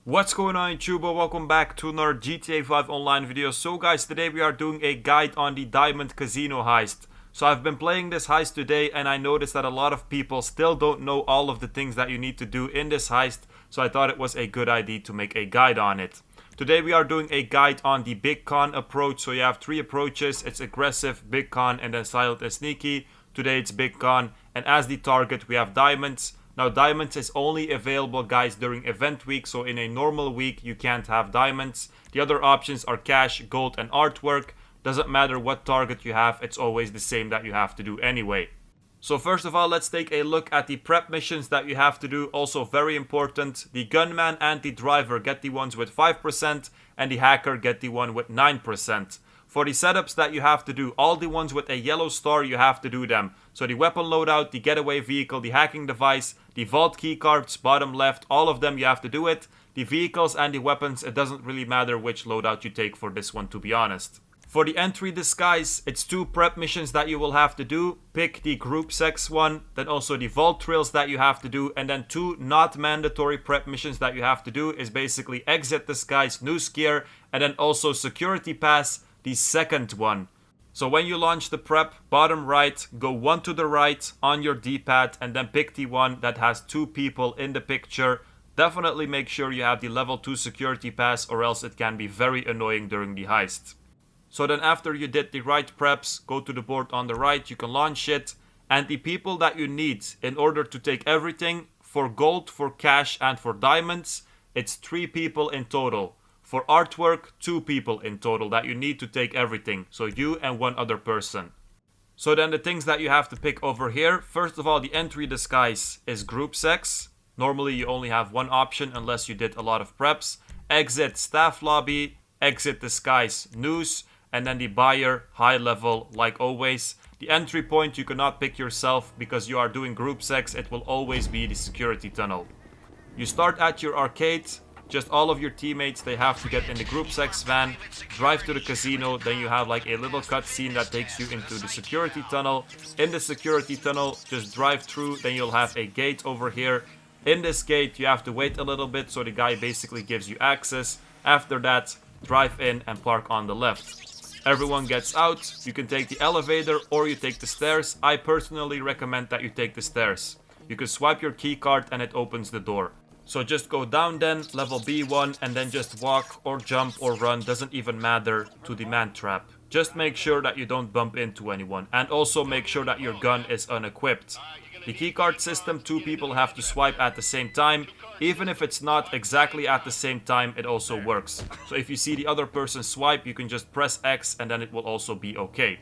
What's going on YouTube? Welcome back to another GTA 5 online video. So guys, today we are doing a guide on the Diamond Casino heist. So I've been playing this heist today and I noticed that a lot of people still don't know all of the things that you need to do in this heist. So I thought it was a good idea to make a guide on it. Today we are doing a guide on the big con approach. So you have three approaches. It's aggressive, big con, and then silent and sneaky. Today it's big con, and as the target we have diamonds. Now diamonds is only available guys during event week, so in a normal week you can't have diamonds. The other options are cash, gold, and artwork. Doesn't matter what target you have, it's always the same that you have to do anyway. So first of all, let's take a look at the prep missions that you have to do. Also very important, the gunman and the driver get the ones with 5% and the hacker get the one with 9%. For the setups that you have to do, all the ones with a yellow star, you have to do them. So the weapon loadout, the getaway vehicle, the hacking device, the vault keycards, bottom left, all of them you have to do it. The vehicles and the weapons, it doesn't really matter which loadout you take for this one, to be honest. For the entry disguise, it's two prep missions that you will have to do. Pick the group sex one, then also the vault trails that you have to do, and then two not mandatory prep missions that you have to do is basically exit disguise, news gear, and then also security pass, the second one. So when you launch the prep, bottom right, go one to the right on your D-pad and then pick the one that has two people in the picture. Definitely make sure you have the level 2 security pass or else it can be very annoying during the heist. So then after you did the right preps, go to the board on the right, you can launch it. And the people that you need in order to take everything, for gold, for cash, and for diamonds, it's 3 people in total. For artwork, 2 people in total that you need to take everything. So you and one other person. So then the things that you have to pick over here. First of all, the entry disguise is group sex. Normally you only have one option unless you did a lot of preps. Exit staff lobby, exit disguise news, and then the buyer high level like always. The entry point you cannot pick yourself because you are doing group sex. It will always be the security tunnel. You start at your arcade. Just all of your teammates, they have to get in the group sex van, drive to the casino, then you have like a little cutscene that takes you into the security tunnel. In the security tunnel, just drive through, then you'll have a gate over here. In this gate, you have to wait a little bit, so the guy basically gives you access. After that, drive in and park on the left. Everyone gets out, you can take the elevator or you take the stairs. I personally recommend that you take the stairs. You can swipe your key card and it opens the door. So just go down then, level B1, and then just walk or jump or run, doesn't even matter, to the man trap. Just make sure that you don't bump into anyone, and also make sure that your gun is unequipped. The keycard system, 2 people have to swipe at the same time. Even if it's not exactly at the same time, it also works. So if you see the other person swipe, you can just press X and then it will also be okay.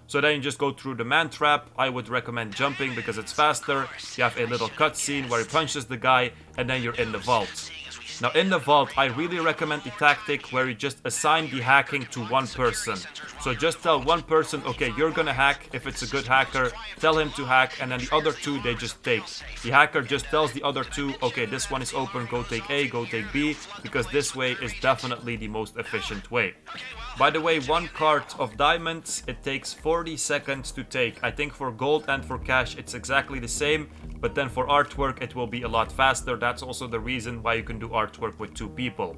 So then you just go through the man trap. I would recommend jumping because it's faster. You have a little cutscene where he punches the guy and then you're in the vault. Now in the vault, I really recommend the tactic where you just assign the hacking to one person. So just tell one person, okay, you're gonna hack. If it's a good hacker, tell him to hack, and then the other 2, they just take. The hacker just tells the other 2, okay, this one is open, go take A, go take B, because this way is definitely the most efficient way. By the way, 1 cart of diamonds, it takes 40 seconds to take. I think for gold and for cash, it's exactly the same. But then for artwork, it will be a lot faster. That's also the reason why you can do artwork with 2 people.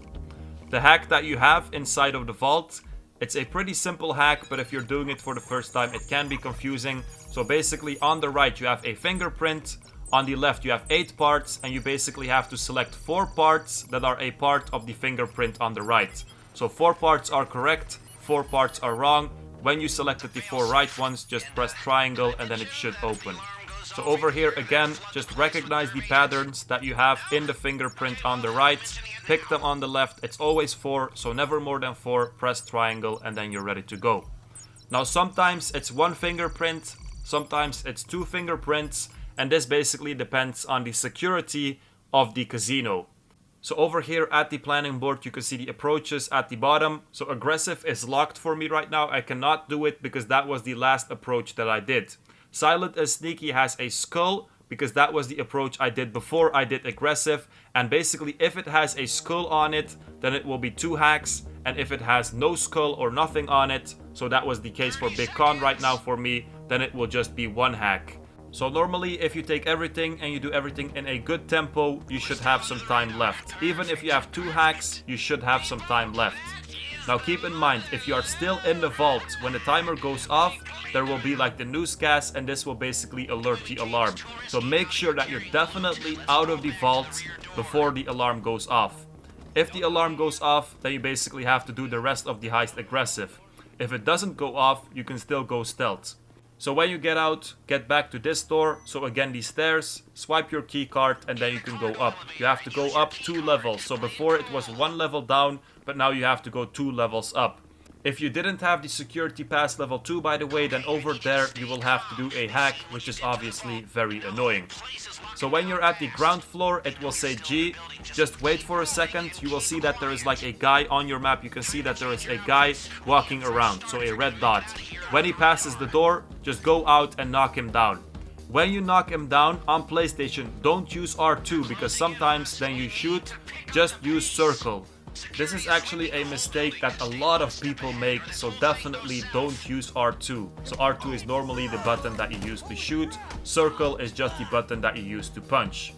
The hack that you have inside of the vault, it's a pretty simple hack, but if you're doing it for the first time, it can be confusing. So basically on the right, you have a fingerprint. On the left, you have 8 parts, and you basically have to select 4 parts that are a part of the fingerprint on the right. So 4 parts are correct, 4 parts are wrong. When you selected the 4 right ones, just press triangle and then it should open. So over here again, just recognize the patterns that you have in the fingerprint on the right. Pick them on the left, it's always 4, so never more than 4. Press triangle and then you're ready to go. Now sometimes it's 1 fingerprint, sometimes it's 2 fingerprints, and this basically depends on the security of the casino. So over here at the planning board, you can see the approaches at the bottom. So aggressive is locked for me right now. I cannot do it because that was the last approach that I did. Silent and sneaky has a skull because that was the approach I did before I did aggressive. And basically if it has a skull on it, then it will be 2 hacks. And if it has no skull or nothing on it, so that was the case for Big Con right now for me, then it will just be 1 hack. So normally if you take everything and you do everything in a good tempo, you should have some time left. Even if you have 2 hacks, you should have some time left. Now keep in mind, if you are still in the vault, when the timer goes off, there will be like the newscast and this will basically alert the alarm. So make sure that you're definitely out of the vault before the alarm goes off. If the alarm goes off, then you basically have to do the rest of the heist aggressive. If it doesn't go off, you can still go stealth. So when you get out, get back to this door. So again, these stairs, swipe your key card and then you can go up. You have to go up 2 levels. So before it was 1 level down, but now you have to go 2 levels up. If you didn't have the security pass level 2, by the way, then over there you will have to do a hack, which is obviously very annoying. So when you're at the ground floor, it will say G. Just wait for a second. You will see that there is like a guy on your map. You can see that there is a guy walking around, so a red dot. When he passes the door, just go out and knock him down. When you knock him down on PlayStation, don't use R2 because sometimes then you shoot, just use circle. This is actually a mistake that a lot of people make, so definitely don't use R2. So R2 is normally the button that you use to shoot, circle is just the button that you use to punch.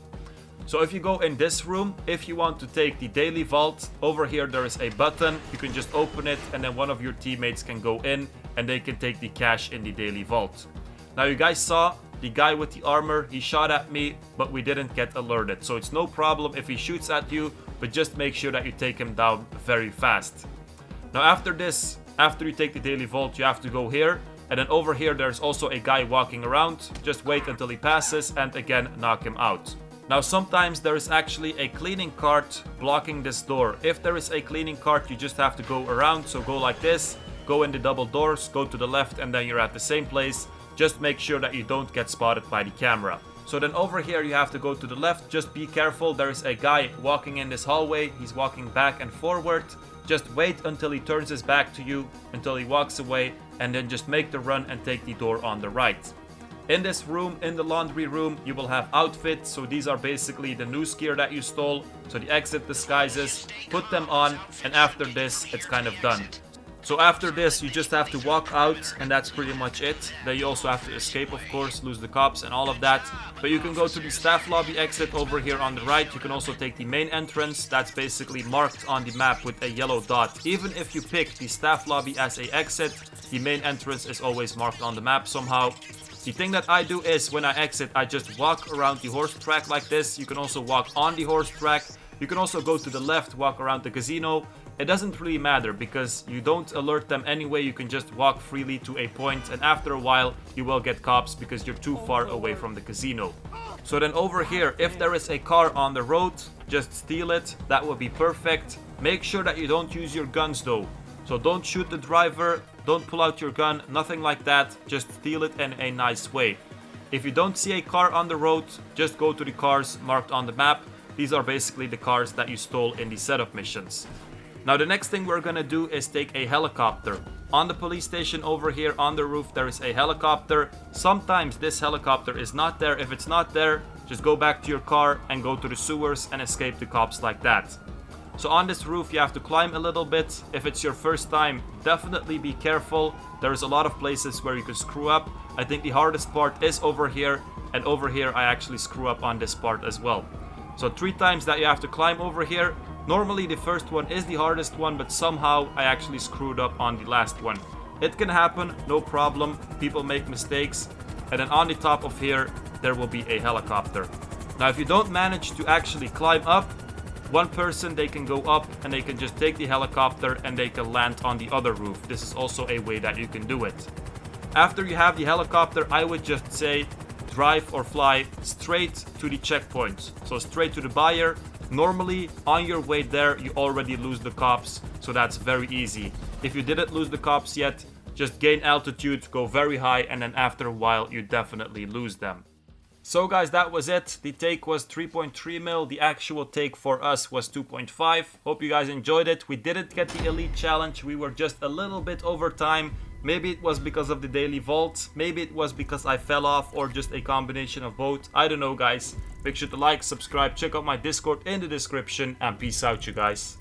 So if you go in this room, if you want to take the daily vault, over here there is a button, you can just open it and then one of your teammates can go in and they can take the cash in the daily vault. Now you guys saw the guy with the armor, he shot at me, but we didn't get alerted. So it's no problem if he shoots at you, but just make sure that you take him down very fast. Now after this, after you take the daily vault, you have to go here. And then over here, there's also a guy walking around. Just wait until he passes and again, knock him out. Now sometimes there is actually a cleaning cart blocking this door. If there is a cleaning cart, you just have to go around. So go like this, go in the double doors, go to the left, and then you're at the same place. Just make sure that you don't get spotted by the camera. So then over here you have to go to the left. Just be careful, there is a guy walking in this hallway. He's walking back and forward. Just wait until he turns his back to you, until he walks away, and then just make the run and take the door on the right. In this room, in the laundry room, you will have outfits. So these are basically the news gear that you stole. So the exit disguises, put them on, and after this, it's kind of done. So after this, you just have to walk out and that's pretty much it. Then you also have to escape, of course, lose the cops and all of that. But you can go to the staff lobby exit over here on the right. You can also take the main entrance. That's basically marked on the map with a yellow dot. Even if you pick the staff lobby as a exit, the main entrance is always marked on the map somehow. The thing that I do is when I exit, I just walk around the horse track like this. You can also walk on the horse track. You can also go to the left, walk around the casino. It doesn't really matter because you don't alert them anyway. You can just walk freely to a point and after a while you will get cops because you're too far away from the casino. So then over here, if there is a car on the road, just steal it. That would be perfect. Make sure that you don't use your guns though. So don't shoot the driver, don't pull out your gun, nothing like that. Just steal it in a nice way. If you don't see a car on the road, just go to the cars marked on the map. These are basically the cars that you stole in the setup missions. Now the next thing we're gonna do is take a helicopter. On the police station over here on the roof there is a helicopter. Sometimes this helicopter is not there. If it's not there, just go back to your car and go to the sewers and escape the cops like that. So on this roof you have to climb a little bit. If it's your first time, definitely be careful. There's a lot of places where you could screw up. I think the hardest part is over here, and over here I actually screw up on this part as well. So 3 times that you have to climb over here. Normally the first one is the hardest one, but somehow I actually screwed up on the last one. It can happen, no problem. People make mistakes. And then on the top of here, there will be a helicopter. Now if you don't manage to actually climb up, one person, they can go up and they can just take the helicopter and they can land on the other roof. This is also a way that you can do it. After you have the helicopter, I would just say drive or fly straight to the checkpoint. So straight to the buyer. Normally, on your way there, you already lose the cops, so that's very easy. If you didn't lose the cops yet, just gain altitude, go very high, and then after a while, you definitely lose them. So guys, that was it. The take was 3.3 mil. The actual take for us was 2.5. Hope you guys enjoyed it. We didn't get the elite challenge. We were just a little bit over time. Maybe it was because of the daily vault. Maybe it was because I fell off or just a combination of both. I don't know, guys. Make sure to like, subscribe, check out my Discord in the description, and peace out, you guys.